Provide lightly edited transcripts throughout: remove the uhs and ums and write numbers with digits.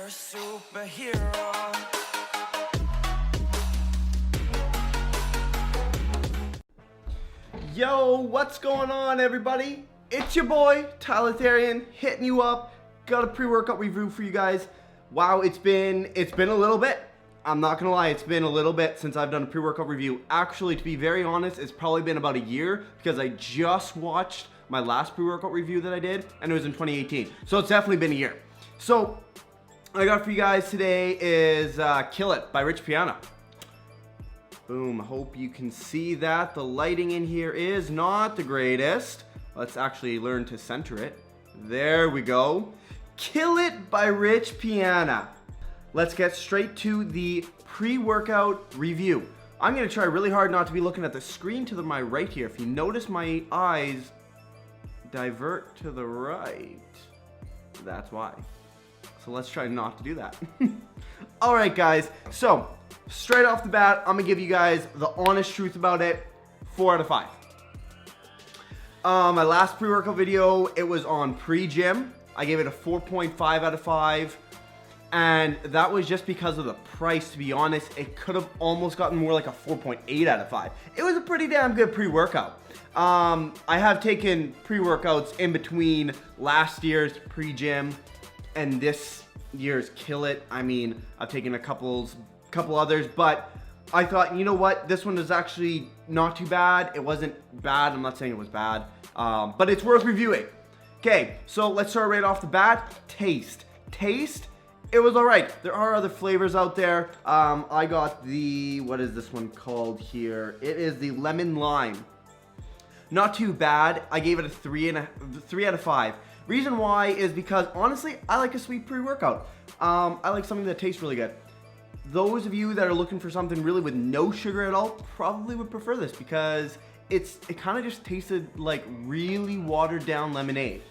a superhero. Yo, what's going on, everybody? It's your boy, Therrien, hitting you up. Got a pre-workout review for you guys. Wow, it's been a little bit. I'm not gonna lie, it's been a little bit since I've done a pre-workout review. Actually, to be very honest, it's probably been about a year because I just watched my last pre-workout review that I did, and it was in 2018. So it's definitely been a year. So, what I got for you guys today is Kill It by Rich Piana. Boom, hope you can see that. The lighting in here is not the greatest. Let's actually learn to center it. There we go. Kill It by Rich Piana. Let's get straight to the pre-workout review. I'm gonna try really hard not to be looking at the screen to my right here. If you notice my eyes divert to the right, that's why. So let's try not to do that. All right, guys, so straight off the bat, I'm gonna give you guys the honest truth about it. 4 out of 5. My last pre-workout video, it was on pre-gym. I gave it a 4.5 out of 5. And that was just because of the price, to be honest. It could have almost gotten more like a 4.8 out of 5. It was a pretty damn good pre-workout. I have taken pre-workouts in between last year's pre-gym and this year's Kill It. I mean, I've taken a couple others, but I thought, you know what? This one is actually not too bad. It wasn't bad. I'm not saying it was bad, but it's worth reviewing. Okay, so let's start right off the bat. Taste. It was alright. There are other flavors out there. I got the, what is this one called here? It is the lemon lime. Not too bad. I gave it a 3 out of 5. Reason why is because, honestly, I like a sweet pre-workout. I like something that tastes really good. Those of you that are looking for something really with no sugar at all probably would prefer this because it kind of just tasted like really watered down lemonade.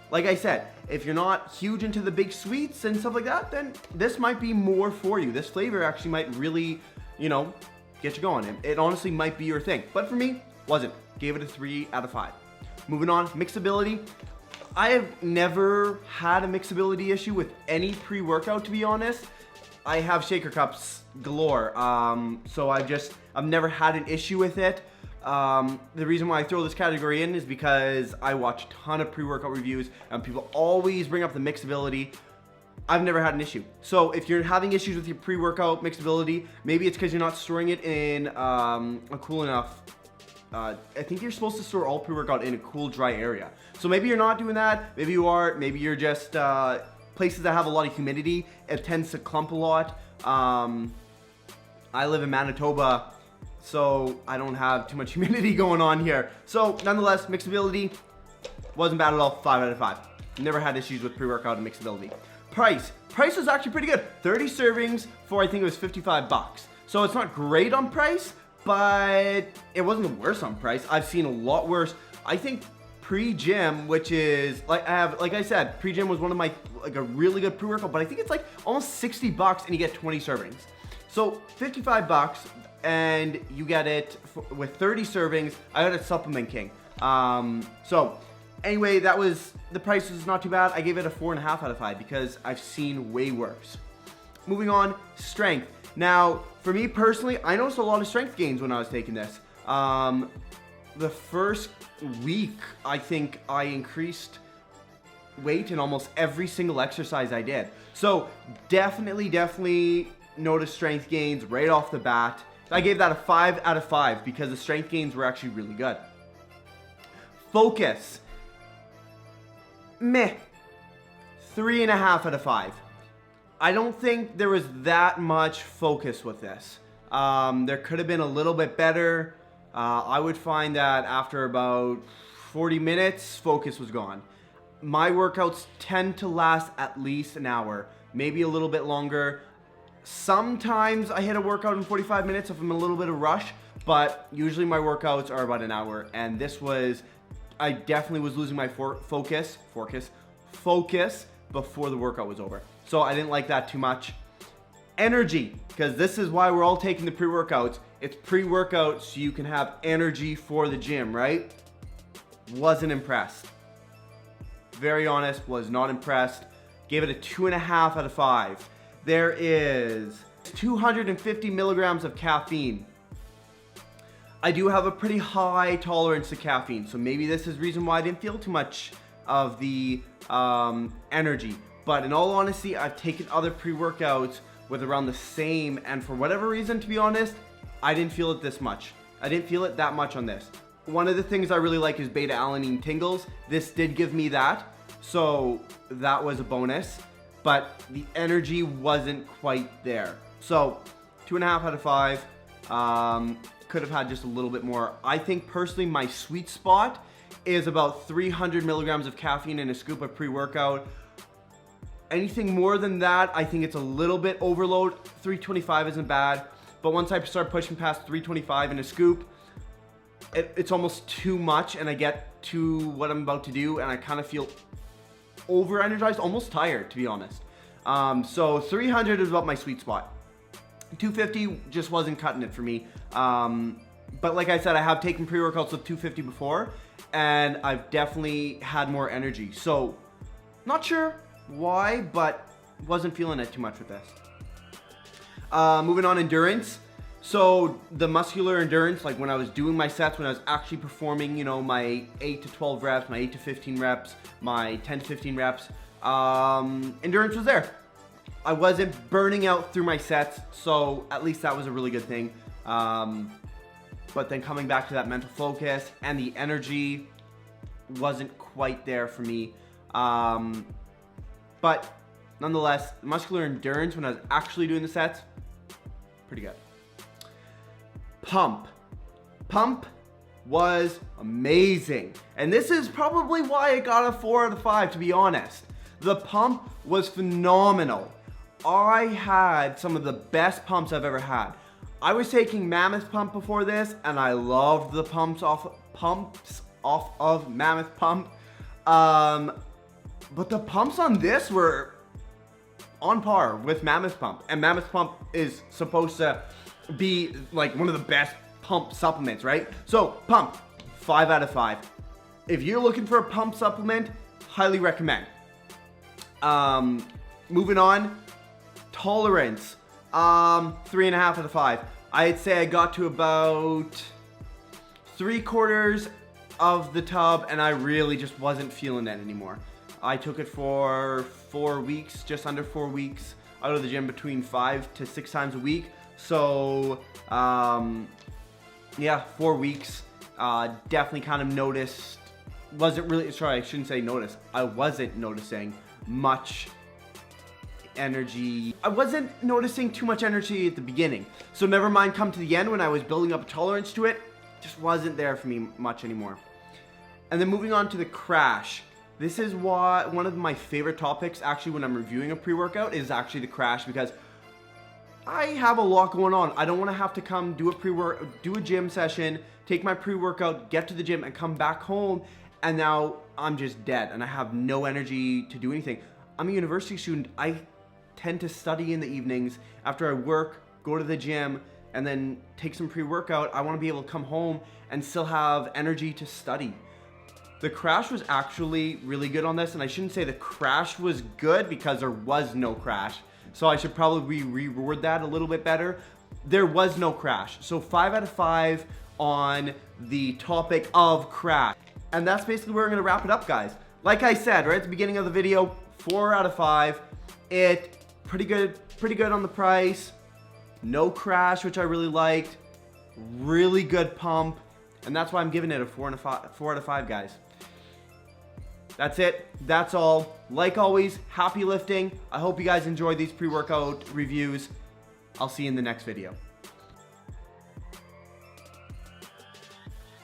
Like I said, if you're not huge into the big sweets and stuff like that, then this might be more for you. This flavor actually might really, you know, get you going. It honestly might be your thing. But for me, wasn't. Gave it a 3 out of 5. Moving on, mixability. I have never had a mixability issue with any pre-workout, to be honest. I have shaker cups galore, so I've never had an issue with it. The reason why I throw this category in is because I watch a ton of pre-workout reviews and people always bring up the mixability. I've never had an issue. So if you're having issues with your pre-workout mixability, maybe it's because you're not storing it in a cool enough, I think you're supposed to store all pre-workout in a cool, dry area. So maybe you're not doing that, maybe you are, maybe you're just places that have a lot of humidity, it tends to clump a lot. I live in Manitoba, so I don't have too much humidity going on here. So nonetheless, mixability wasn't bad at all. 5 out of 5. Never had issues with pre-workout and mixability. Price was actually pretty good. 30 servings for, I think it was 55 bucks. So it's not great on price, but it wasn't the worst on price. I've seen a lot worse. I think pre-gym, which is like I said, pre-gym was one of my, like, a really good pre-workout, but I think it's like almost 60 bucks and you get 20 servings. So 55 bucks and you get it with 30 servings. I got a Supplement King. So anyway, the price was not too bad. I gave it a 4.5 out of 5 because I've seen way worse. Moving on, strength. Now, for me personally, I noticed a lot of strength gains when I was taking this. The first week, I think I increased weight in almost every single exercise I did. So definitely noticed strength gains right off the bat. I gave that a 5 out of 5 because the strength gains were actually really good. Focus. Meh. 3.5 out of 5. I don't think there was that much focus with this. There could have been a little bit better. I would find that after about 40 minutes, focus was gone. My workouts tend to last at least an hour, maybe a little bit longer. Sometimes I hit a workout in 45 minutes if I'm in a little bit of rush, but usually my workouts are about an hour, and this was, I definitely was losing my focus before the workout was over. So I didn't like that too much. Energy, because this is why we're all taking the pre-workouts. It's pre-workout so you can have energy for the gym, right? Wasn't impressed. Very honest, was not impressed. Gave it a 2.5 out of 5. There is 250 milligrams of caffeine. I do have a pretty high tolerance to caffeine, so maybe this is the reason why I didn't feel too much of the energy. But in all honesty, I've taken other pre-workouts with around the same, and for whatever reason, to be honest, I didn't feel it this much. I didn't feel it that much on this. One of the things I really like is beta-alanine tingles. This did give me that, so that was a bonus, but the energy wasn't quite there. So 2.5 out of 5. Could have had just a little bit more. I think personally my sweet spot is about 300 milligrams of caffeine in a scoop of pre-workout. Anything more than that, I think it's a little bit overload. 325 isn't bad, but once I start pushing past 325 in a scoop, it's almost too much, and I get to what I'm about to do and I kind of feel over-energized, almost tired, to be honest. So 300 is about my sweet spot. 250 just wasn't cutting it for me. But like I said, I have taken pre-workouts with 250 before, and I've definitely had more energy. So not sure why, but wasn't feeling it too much with this. Moving on, endurance. So the muscular endurance, like when I was doing my sets, when I was actually performing, you know, my 8 to 12 reps, my 8 to 15 reps, my 10 to 15 reps, endurance was there. I wasn't burning out through my sets, so at least that was a really good thing. But then coming back to that mental focus and the energy wasn't quite there for me. But nonetheless, muscular endurance when I was actually doing the sets, pretty good. Pump was amazing. And this is probably why I got a 4 out of 5, to be honest. The pump was phenomenal. I had some of the best pumps I've ever had. I was taking Mammoth Pump before this, and I loved the pumps off of Mammoth Pump. But the pumps on this were on par with Mammoth Pump. And Mammoth Pump is supposed to be like one of the best pump supplements, right? So pump, 5 out of 5. If you're looking for a pump supplement, highly recommend. Moving on, tolerance, 3.5 out of 5. I'd say I got to about 3/4 of the tub, and I really just wasn't feeling it anymore. I took it for 4 weeks, just under 4 weeks. I go to the gym between 5 to 6 times a week. So, yeah, 4 weeks. Definitely kind of noticed, I shouldn't say noticed. I wasn't noticing much energy. I wasn't noticing too much energy at the beginning. So never mind come to the end when I was building up a tolerance to it, just wasn't there for me much anymore. And then moving on to the crash. This is one of my favorite topics actually when I'm reviewing a pre-workout is actually the crash, because I have a lot going on. I don't want to have to come do a gym session, take my pre-workout, get to the gym and come back home, and now I'm just dead and I have no energy to do anything. I'm a university student. I tend to study in the evenings after I work, go to the gym, and then take some pre-workout. I want to be able to come home and still have energy to study. The crash was actually really good on this, and I shouldn't say the crash was good because there was no crash. So I should probably reword that a little bit better. There was no crash. So 5 out of 5 on the topic of crash. And that's basically where we're gonna wrap it up, guys. Like I said right at the beginning of the video, 4 out of 5. Pretty good on the price. No crash, which I really liked. Really good pump. And that's why I'm giving it a 4 out of 5, guys. That's it. That's all. Like always, happy lifting. I hope you guys enjoyed these pre-workout reviews. I'll see you in the next video.